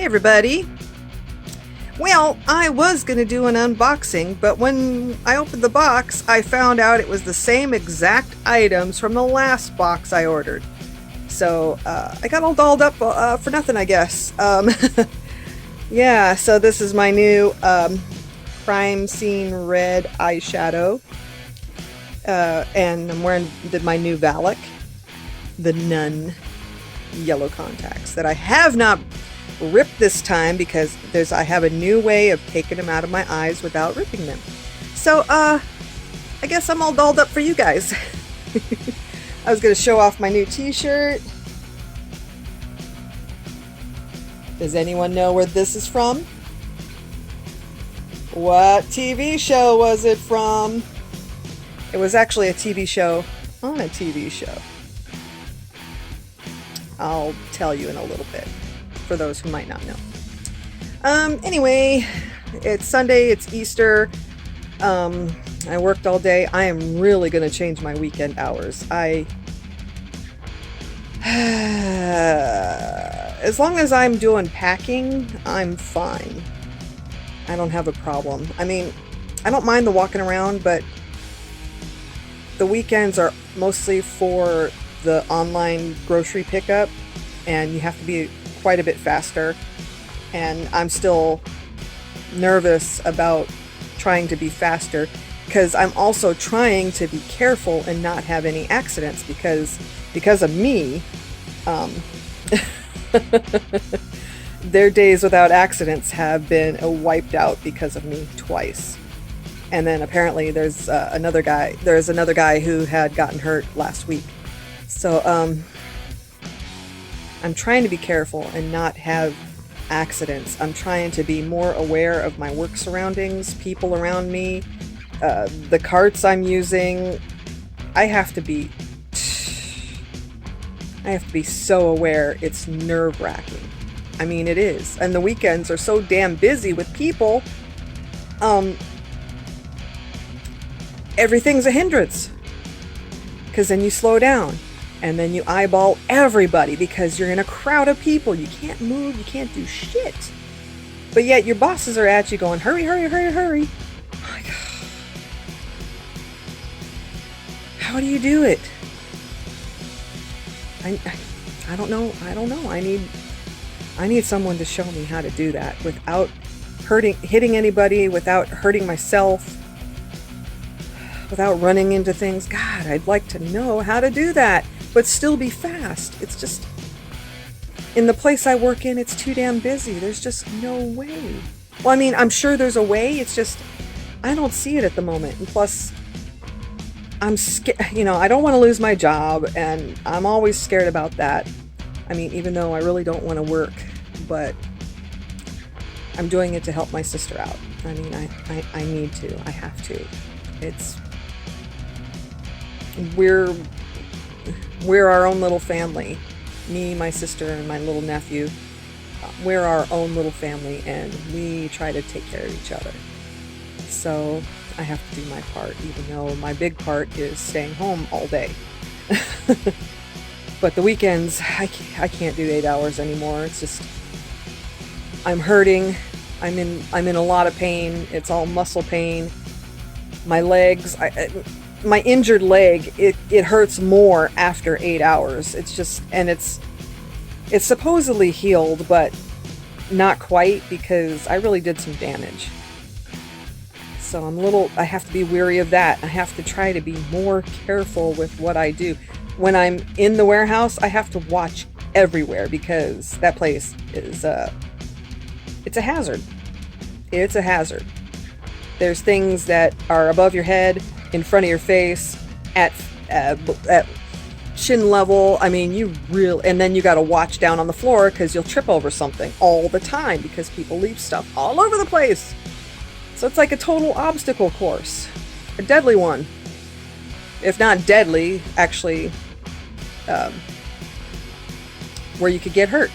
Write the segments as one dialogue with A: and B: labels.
A: Hey everybody! Well, I was going to do an unboxing, but when I opened the box, I found out it was the same exact items from the last box I ordered. So, I got all dolled up for nothing, I guess. Yeah, so this is my new Crime Scene Red eyeshadow. And I'm wearing my new Valak, the Nun yellow contacts that I have not ripped this time because I have a new way of taking them out of my eyes without ripping them. So I guess I'm all dolled up for you guys. I was going to show off my new t-shirt. Does anyone know where this is from? What TV show was it from? It was actually a TV show on a TV show. I'll tell you in a little bit, for those who might not know. Anyway, it's Sunday, it's Easter. I worked all day. I am really going to change my weekend hours. As long as I'm doing packing, I'm fine. I don't have a problem. I mean, I don't mind the walking around, but the weekends are mostly for the online grocery pickup, and you have to be quite a bit faster, and I'm still nervous about trying to be faster because I'm also trying to be careful and not have any accidents because of me. Their days without accidents have been wiped out because of me twice. And then apparently there's another guy who had gotten hurt last week. So I'm trying to be careful and not have accidents. I'm trying to be more aware of my work surroundings, people around me, the carts I'm using. I have to be so aware. It's nerve-wracking. I mean, it is. And the weekends are so damn busy with people. Everything's a hindrance. Because then you slow down. And then you eyeball everybody because you're in a crowd of people. You can't move. You can't do shit. But yet your bosses are at you going, hurry, hurry, hurry, hurry. Oh my God. How do you do it? I don't know. I need someone to show me how to do that without hitting anybody, without hurting myself, without running into things. God, I'd like to know how to do that, but still be fast. It's just, in the place I work in, it's too damn busy. There's just no way. Well, I mean, I'm sure there's a way. It's just, I don't see it at the moment. And plus, I'm scared, I don't want to lose my job, and I'm always scared about that. I mean, even though I really don't want to work, but I'm doing it to help my sister out. I mean, I need to. I have to. We're our own little family. Me, my sister, and my little nephew. We're our own little family, and we try to take care of each other. So I have to do my part, even though my big part is staying home all day. But the weekends, I can't do 8 hours anymore. It's just, I'm hurting. I'm in a lot of pain. It's all muscle pain. My legs, my injured leg, it hurts more after 8 hours. It's just, and it's supposedly healed, but not quite, because I really did some damage. So I have to be weary of that. I have to try to be more careful with what I do. When I'm in the warehouse, I have to watch everywhere because that place is, it's a hazard. It's a hazard. There's things that are above your head, in front of your face, at chin level. I mean, and then you got to watch down on the floor because you'll trip over something all the time because people leave stuff all over the place. So it's like a total obstacle course, a deadly one. If not deadly, actually, where you could get hurt.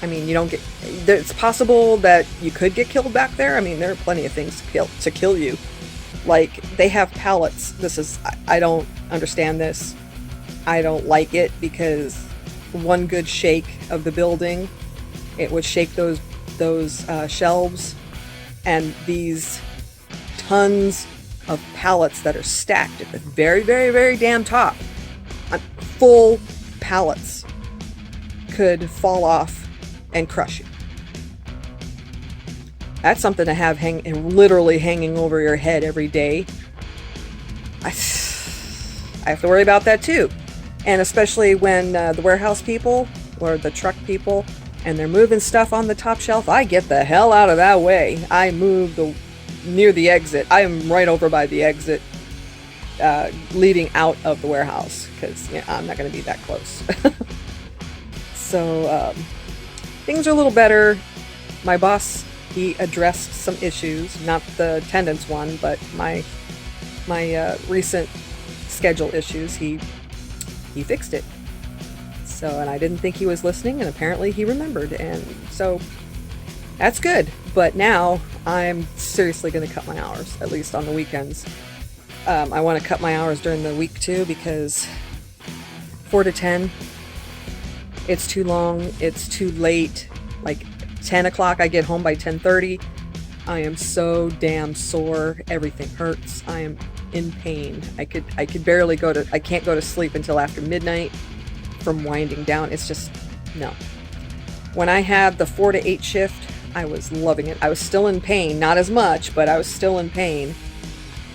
A: I mean, it's possible that you could get killed back there. I mean, there are plenty of things to kill you. Like, they have pallets. I don't understand this. I don't like it because one good shake of the building It would shake those shelves, and these tons of pallets that are stacked at the very, very, very damn top, full pallets, could fall off and crush you. That's something to have literally hanging over your head every day. I have to worry about that too. And especially when the warehouse people or the truck people, and they're moving stuff on the top shelf, I get the hell out of that way. I move near the exit. I am right over by the exit leading out of the warehouse, because I'm not going to be that close. So things are a little better. My boss, he addressed some issues, not the attendance one, but my recent schedule issues. He fixed it. So, and I didn't think he was listening, and apparently he remembered, and so that's good. But now I'm seriously going to cut my hours, at least on the weekends. I want to cut my hours during the week too, because 4 to 10, it's too long, it's too late. Like 10 o'clock, I get home by 10:30. I am so damn sore. Everything hurts. I am in pain. I can't go to sleep until after midnight from winding down. It's just, no. When I had the 4 to 8 shift, I was loving it. I was still in pain, not as much, but I was still in pain.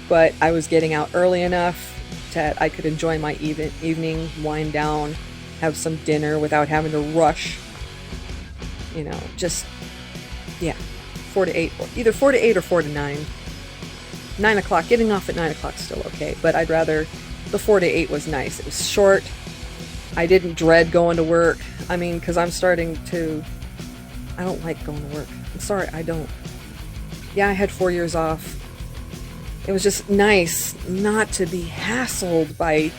A: But I was getting out early enough that I could enjoy my evening, wind down, have some dinner without having to rush. Just, yeah, 4 to 8, either 4 to 8 or 4 to 9. 9 o'clock, getting off at 9 o'clock is still okay, but I'd rather, the 4 to 8 was nice. It was short. I didn't dread going to work. I mean, because I don't like going to work. I'm sorry, I don't. Yeah, I had 4 years off. It was just nice not to be hassled by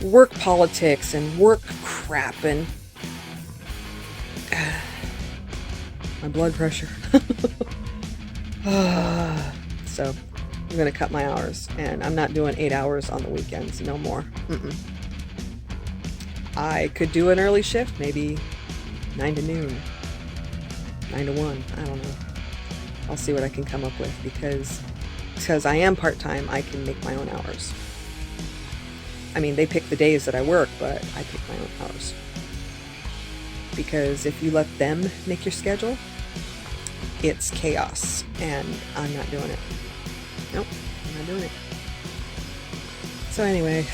A: work politics and work crap and my blood pressure. So I'm going to cut my hours, and I'm not doing 8 hours on the weekends, no more. I could do an early shift, maybe 9 to noon, 9 to 1, I don't know. I'll see what I can come up with, because I am part-time, I can make my own hours. I mean, they pick the days that I work, but I pick my own hours. Because if you let them make your schedule, it's chaos, and I'm not doing it. Nope, I'm not doing it. So anyway,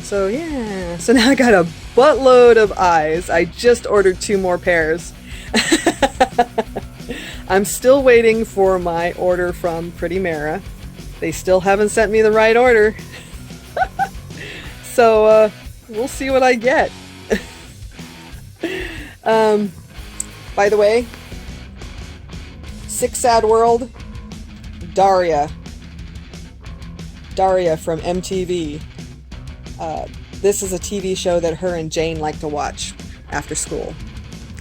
A: so yeah, so now I got a buttload of eyes. I just ordered 2 more pairs. I'm still waiting for my order from Pretty Mara. They still haven't sent me the right order. So we'll see what I get. By the way, Sick Sad World, Daria from MTV. This is a TV show that her and Jane like to watch after school.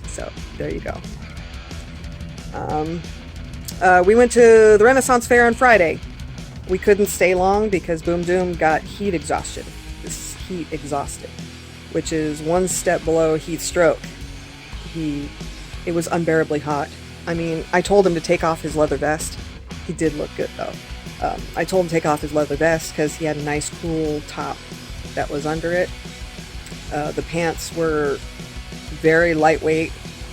A: So there you go. We went to the Renaissance Fair on Friday. We couldn't stay long because Boom Doom got heat exhausted, which is one step below heat stroke. It was unbearably hot. I mean, I told him to take off his leather vest. He did look good though. I told him to take off his leather vest because he had a nice cool top that was under it. The pants were very lightweight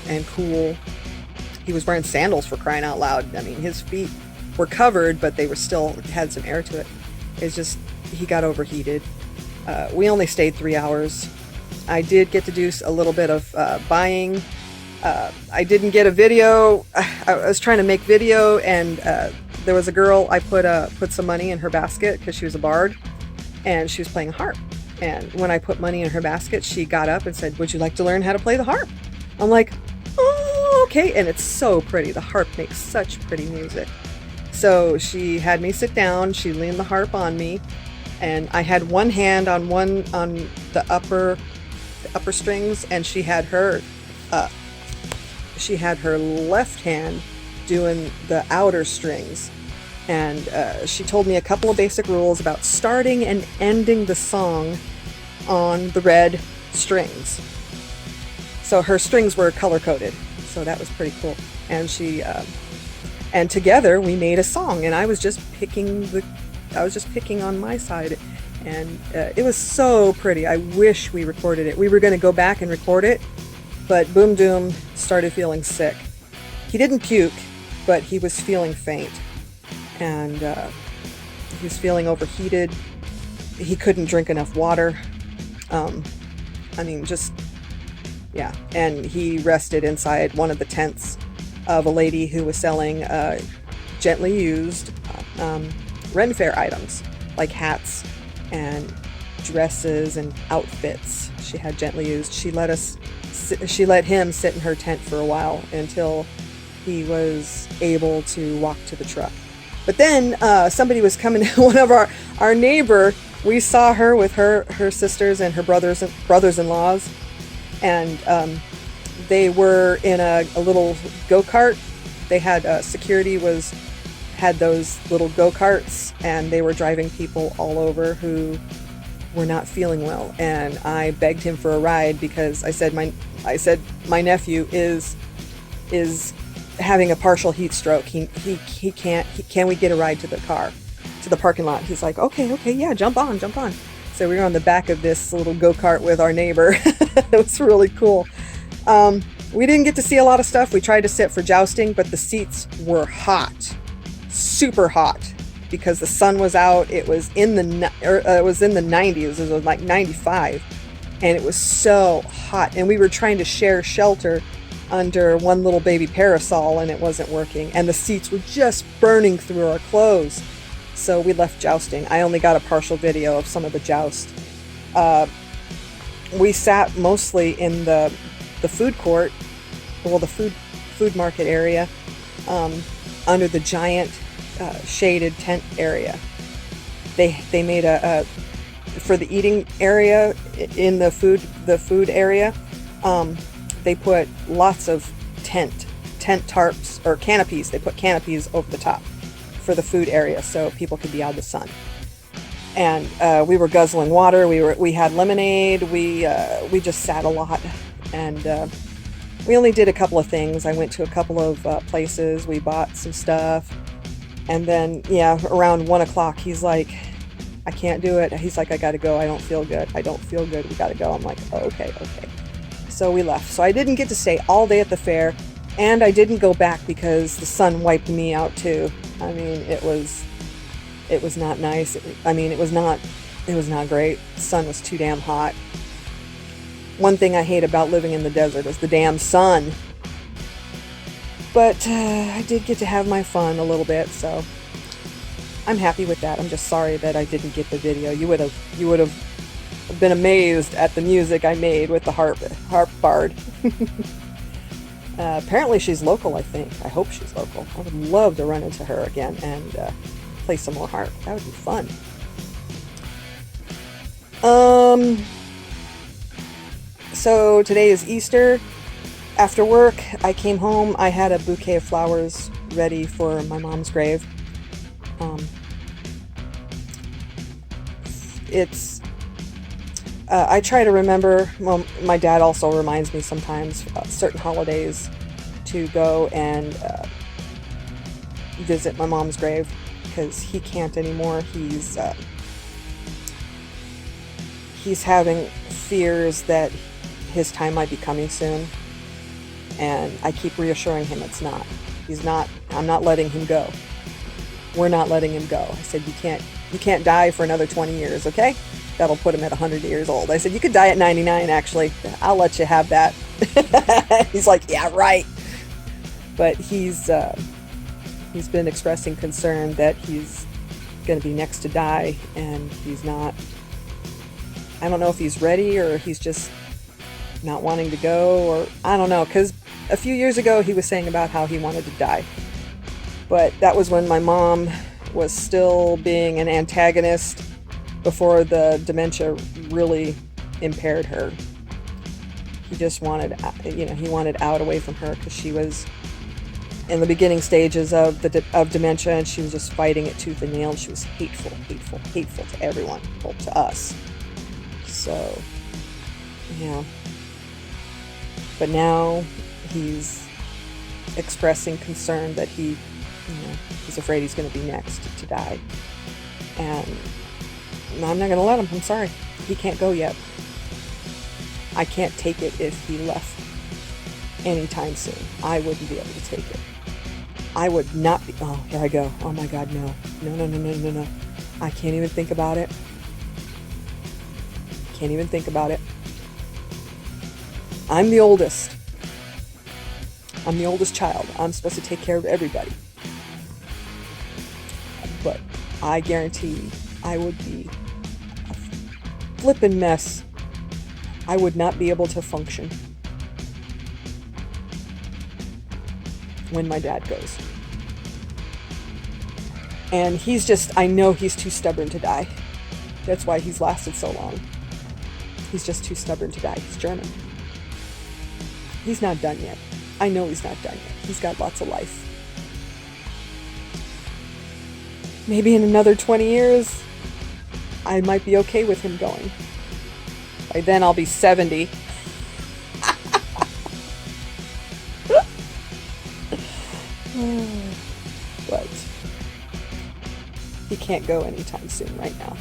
A: and cool. He was wearing sandals, for crying out loud. I mean, his feet were covered, but they were still had some air to it. It's just, he got overheated. We only stayed 3 hours. I did get to do a little bit of buying. I didn't get a video. I was trying to make video, and there was a girl, I put some money in her basket because she was a bard, and she was playing a harp. And when I put money in her basket, she got up and said, "Would you like to learn how to play the harp?" I'm like, "Oh, okay." And it's so pretty. The harp makes such pretty music. So she had me sit down. She leaned the harp on me, and I had one hand on the upper strings, and she had her left hand doing the outer strings. And she told me a couple of basic rules about starting and ending the song on the red strings. So her strings were color coded, so that was pretty cool. And and together we made a song, and I was just picking on my side, and it was so pretty. I wish we recorded it. We were going to go back and record it, but Boom Doom started feeling sick. He didn't puke, but he was feeling faint, and he was feeling overheated. He couldn't drink enough water. Yeah. And he rested inside one of the tents of a lady who was selling gently used Ren Fair items, like hats and dresses and outfits. She had gently used. She let him sit in her tent for a while until he was able to walk to the truck. But then somebody was coming. One of our neighbor, we saw her with her sisters and her brothers-in-laws, and they were in a little go-kart. They had security had those little go-karts, and they were driving people all over who were not feeling well. And I begged him for a ride because I said my nephew is having a partial heat stroke. He can't. Can we get a ride to the parking lot? He's like, okay, yeah, jump on. So we were on the back of this little go-kart with our neighbor. It was really cool. We didn't get to see a lot of stuff. We tried to sit for jousting, but the seats were hot, super hot, because the sun was out. It was in the 90s. It was like 95, and it was so hot. And we were trying to share shelter under one little baby parasol, and it wasn't working. And the seats were just burning through our clothes. So we left jousting. I only got a partial video of some of the joust. We sat mostly in the food court, the food market area, under the giant shaded tent area. They made for the eating area in the food area. They put lots of tent tarps or canopies. They put canopies over the top for the food area so people could be out of the sun. And we were guzzling water. We had lemonade. We just sat a lot, and we only did a couple of things. I went to a couple of places. We bought some stuff, and then around 1 o'clock, he's like, "I can't do it." He's like, "I gotta go. I don't feel good. We gotta go." I'm like, oh, okay. So we left. So I didn't get to stay all day at the fair, and I didn't go back because the sun wiped me out too. I mean, it was not nice. It was not great. The sun was too damn hot. One thing I hate about living in the desert is the damn sun. But I did get to have my fun a little bit, so I'm happy with that. I'm just sorry that I didn't get the video. You would have been amazed at the music I made with the harp bard. Apparently she's local, I think. I hope she's local. I would love to run into her again and play some more harp. That would be fun. So today is Easter. After work, I came home. I had a bouquet of flowers ready for my mom's grave. I try to remember, well, my dad also reminds me sometimes certain holidays to go and visit my mom's grave, because he can't anymore. He's having fears that his time might be coming soon, and I keep reassuring him it's not. He's not. I'm not letting him go. We're not letting him go. I said, you can't die for another 20 years, okay? That'll put him at 100 years old. I said, you could die at 99, actually. I'll let you have that. He's like, yeah, right. But he's been expressing concern that he's going to be next to die, and he's not. I don't know if he's ready or he's just not wanting to go, or I don't know, because a few years ago he was saying about how he wanted to die. But that was when my mom was still being an antagonist, before the dementia really impaired her. He just wanted, he wanted out away from her, because she was in the beginning stages of dementia, and she was just fighting it tooth and nail. She was hateful to everyone, well, to us. So, yeah. But now he's expressing concern that he's afraid he's going to be next to die. And I'm not going to let him. I'm sorry. He can't go yet. I can't take it if he left anytime soon. I wouldn't be able to take it. I would not be. Oh, here I go. Oh my God, no. No. I can't even think about it. Can't even think about it. I'm the oldest. I'm the oldest child. I'm supposed to take care of everybody. But I guarantee I would be a flippin' mess. I would not be able to function when my dad goes. And I know he's too stubborn to die. That's why he's lasted so long. He's just too stubborn to die. He's German. He's not done yet. I know he's not done yet. He's got lots of life. Maybe in another 20 years, I might be okay with him going. By then I'll be 70. But he can't go anytime soon right now.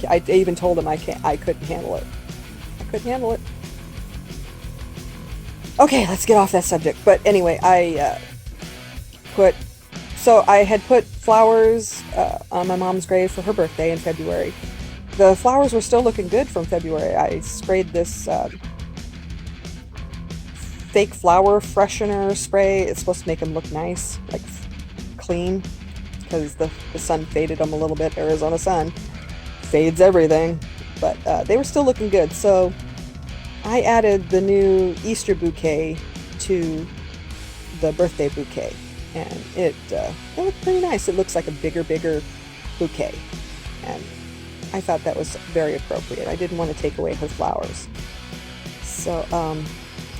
A: I even told him I couldn't handle it. I couldn't handle it. Okay, let's get off that subject. But anyway, I had put flowers on my mom's grave for her birthday in February. The flowers were still looking good from February. I sprayed this fake flower freshener spray. It's supposed to make them look nice, like clean, because the sun faded them a little bit. Arizona sun fades everything, but they were still looking good. So I added the new Easter bouquet to the birthday bouquet, and it looked pretty nice. It looks like a bigger bouquet, and I thought that was very appropriate. I didn't want to take away her flowers. So,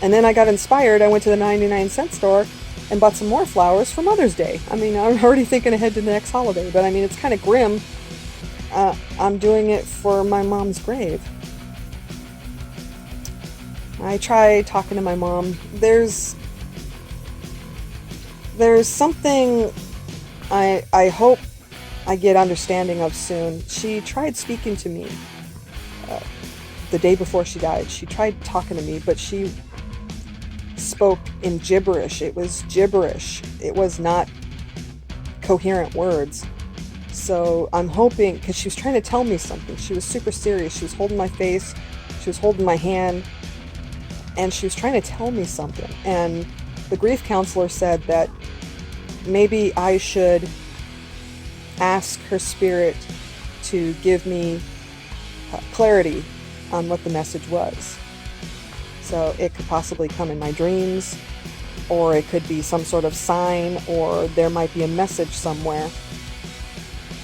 A: and then I got inspired. I went to the 99-cent store and bought some more flowers for Mother's Day. I mean, I'm already thinking ahead to the next holiday, but I mean, it's kind of grim. I'm doing it for my mom's grave. I try talking to my mom. There's something I hope I get understanding of soon. She tried speaking to me the day before she died. She tried talking to me, but she spoke in gibberish. It was gibberish. It was not coherent words. So I'm hoping, because she was trying to tell me something. She was super serious. She was holding my face. She was holding my hand. And she was trying to tell me something. And the grief counselor said that maybe I should ask her spirit to give me clarity on what the message was. So it could possibly come in my dreams, or it could be some sort of sign, or there might be a message somewhere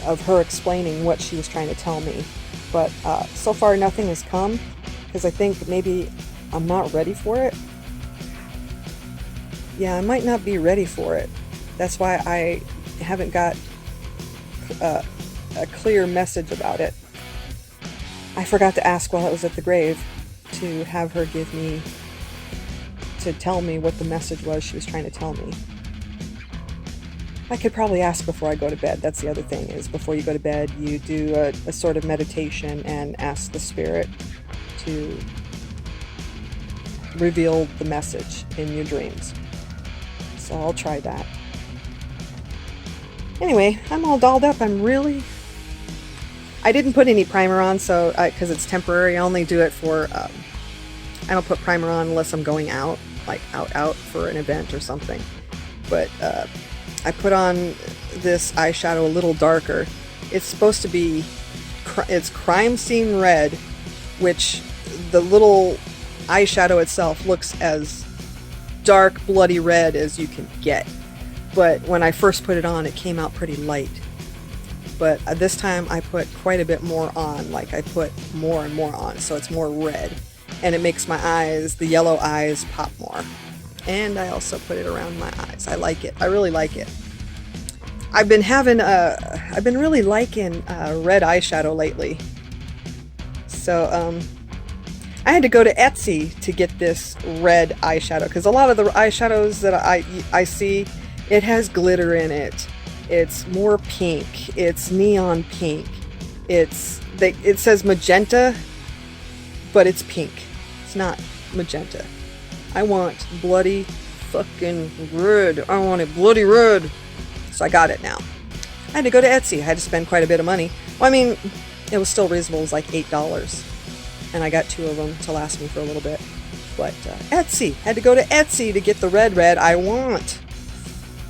A: of her explaining what she was trying to tell me. But so far nothing has come, because I think maybe I'm not ready for it. Yeah, I might not be ready for it. That's why I haven't got a clear message about it. I forgot to ask while I was at the grave to have her tell me what the message was she was trying to tell me. I could probably ask before I go to bed. That's the other thing, is before you go to bed, you do a sort of meditation and ask the spirit to reveal the message in your dreams. So I'll try that. Anyway, I'm all dolled up. I didn't put any primer on, so because it's temporary. I only do it for, I don't put primer on unless I'm going out, like out for an event or something. But I put on this eyeshadow a little darker. It's supposed to be, it's Crime Scene Red, which the little eyeshadow itself looks as dark, bloody red as you can get. But when I first put it on, it came out pretty light. But this time I put quite a bit more on, like I put more and more on, so it's more red. And it makes my eyes, the yellow eyes, pop more. And I also put it around my eyes. I like it. I really like it. I've been really liking red eyeshadow lately. So, I had to go to Etsy to get this red eyeshadow, because a lot of the eyeshadows that I see, it has glitter in it. It's more pink. It's neon pink. It says magenta, but it's pink. It's not magenta. I want bloody fucking red. I want it bloody red. So I got it now. I had to go to Etsy. I had to spend quite a bit of money. Well, I mean, it was still reasonable. It was like $8. And I got 2 of them to last me for a little bit. But Etsy. Had to go to Etsy to get the red I want.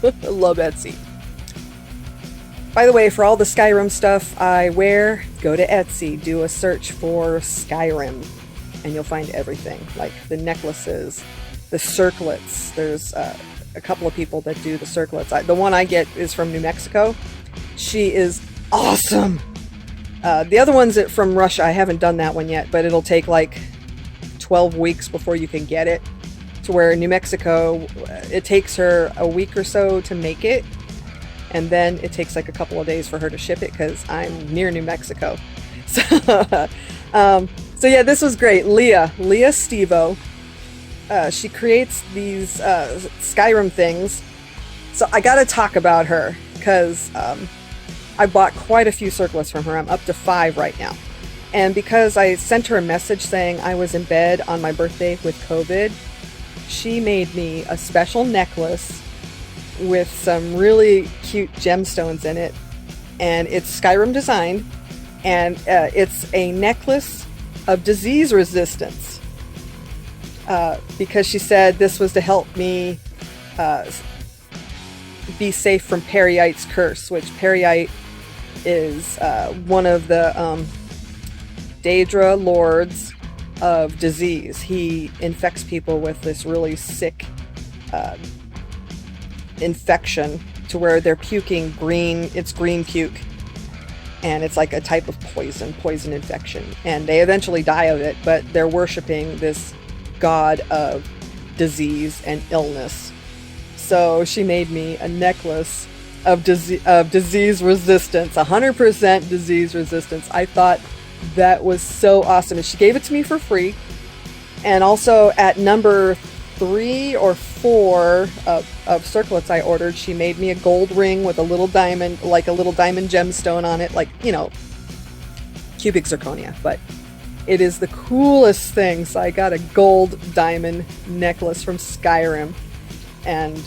A: I love Etsy. By the way, for all the Skyrim stuff I wear, go to Etsy. Do a search for Skyrim. And you'll find everything. Like the necklaces, the circlets. There's a couple of people that do the circlets. The one I get is from New Mexico. She is awesome. The other one's from Russia. I haven't done that one yet, but it'll take like 12 weeks before you can get it. To where in New Mexico, it takes her a week or so to make it. And then it takes like a couple of days for her to ship it, because I'm near New Mexico. So, so yeah, this was great. Leah Stevo. She creates these Skyrim things. So I got to talk about her, because I bought quite a few circlets from her. I'm up to 5 right now. And because I sent her a message saying I was in bed on my birthday with COVID, she made me a special necklace with some really cute gemstones in it. And it's Skyrim designed. And it's a necklace of disease resistance. Because she said this was to help me be safe from Periite's curse, which Periite is one of the Daedra lords of disease. He infects people with this really sick infection to where they're puking green. It's green puke, and it's like a type of poison infection, and they eventually die of it, but they're worshiping this god of disease and illness. So she made me a necklace of disease resistance, 100% disease resistance. I thought that was so awesome. And she gave it to me for free. And also at number 3 or 4 of circlets I ordered, she made me a gold ring with a little diamond, like a little diamond gemstone on it, like, you know, cubic zirconia. But it is the coolest thing. So I got a gold diamond necklace from Skyrim. And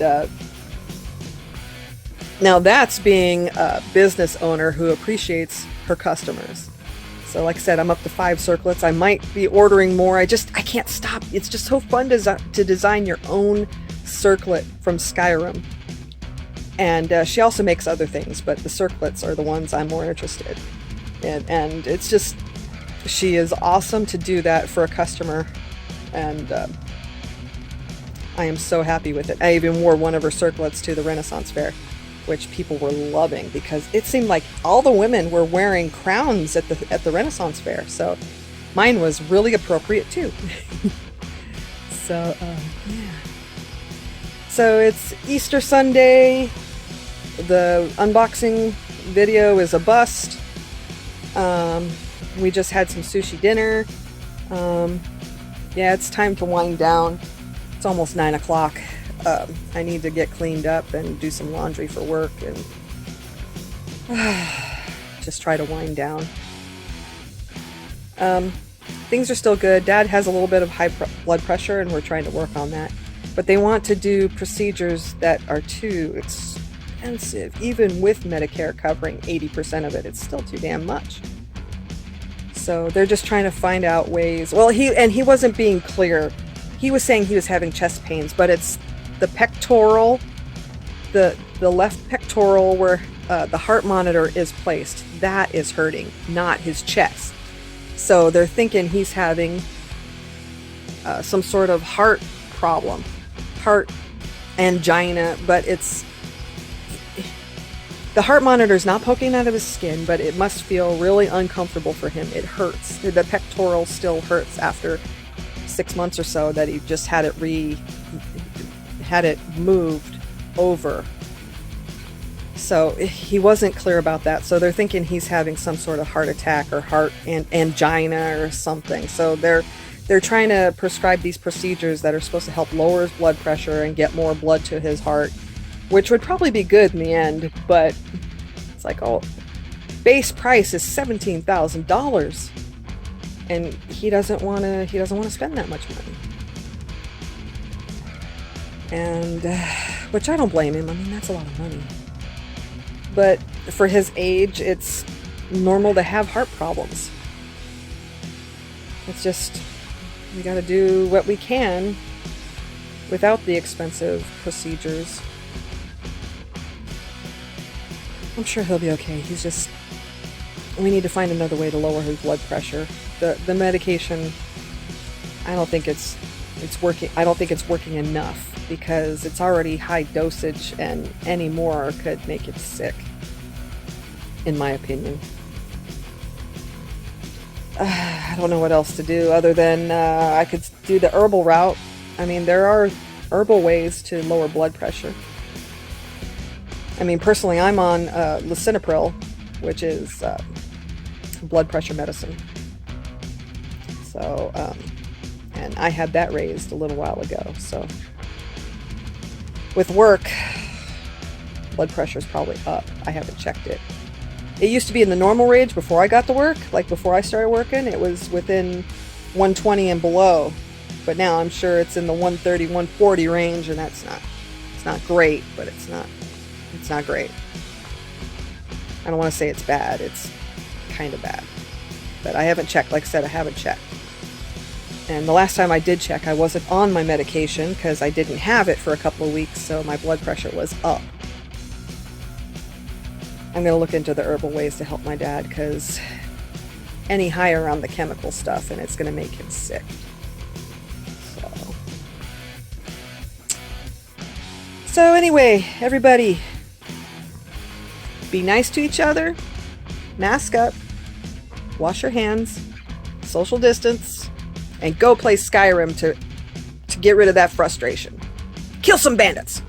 A: now that's being a business owner who appreciates her customers. So like I said, I'm up to 5 circlets. I might be ordering more. I can't stop. It's just so fun to design your own circlet from Skyrim. And she also makes other things, but the circlets are the ones I'm more interested in. And it's just, she is awesome to do that for a customer. And I am so happy with it. I even wore one of her circlets to the Renaissance Fair, which people were loving, because it seemed like all the women were wearing crowns at the Renaissance Fair. So mine was really appropriate too. So yeah. So it's Easter Sunday. The unboxing video is a bust. We just had some sushi dinner. Yeah, it's time to wind down. It's almost 9 o'clock. I need to get cleaned up and do some laundry for work and just try to wind down. Things are still good. Dad has a little bit of high blood pressure, and we're trying to work on that. But they want to do procedures that are too expensive. Even with Medicare covering 80% of it, it's still too damn much. So they're just trying to find out ways. Well, he wasn't being clear. He was saying he was having chest pains, but it's the pectoral, the left pectoral where the heart monitor is placed. That is hurting, not his chest. So they're thinking he's having some sort of heart problem, heart angina, but the heart monitor is not poking out of his skin, but it must feel really uncomfortable for him. It hurts. The pectoral still hurts after 6 months or so that he just had it moved over. So he wasn't clear about that. So they're thinking he's having some sort of heart attack or heart angina or something. So they're they're trying to prescribe these procedures that are supposed to help lower his blood pressure and get more blood to his heart, which would probably be good in the end, but it's like, oh, base price is $17,000, and he doesn't want to spend that much money. And which I don't blame him. I mean, that's a lot of money. But for his age, it's normal to have heart problems. It's just, we got to do what we can without the expensive procedures. I'm sure he'll be okay. He's just, we need to find another way to lower his blood pressure. The medication, I don't think it's working. I don't think it's working enough, because it's already high dosage, and any more could make it sick, in my opinion. I don't know what else to do other than I could do the herbal route. I mean, there are herbal ways to lower blood pressure. I mean, personally, I'm on lisinopril, which is blood pressure medicine. So, and I had that raised a little while ago. So, with work, blood pressure is probably up. I haven't checked it. It used to be in the normal range before I got to work. Like before I started working, it was within 120 and below. But now I'm sure it's in the 130, 140 range, and it's not great, but it's not great. I don't want to say it's bad. It's kind of bad. But I haven't checked. Like I said, I haven't checked. And the last time I did check, I wasn't on my medication because I didn't have it for a couple of weeks, so my blood pressure was up. I'm going to look into the herbal ways to help my dad, because any higher on the chemical stuff, and it's going to make him sick. So anyway, everybody, be nice to each other, mask up, wash your hands, social distance, and go play Skyrim to get rid of that frustration. Kill some bandits!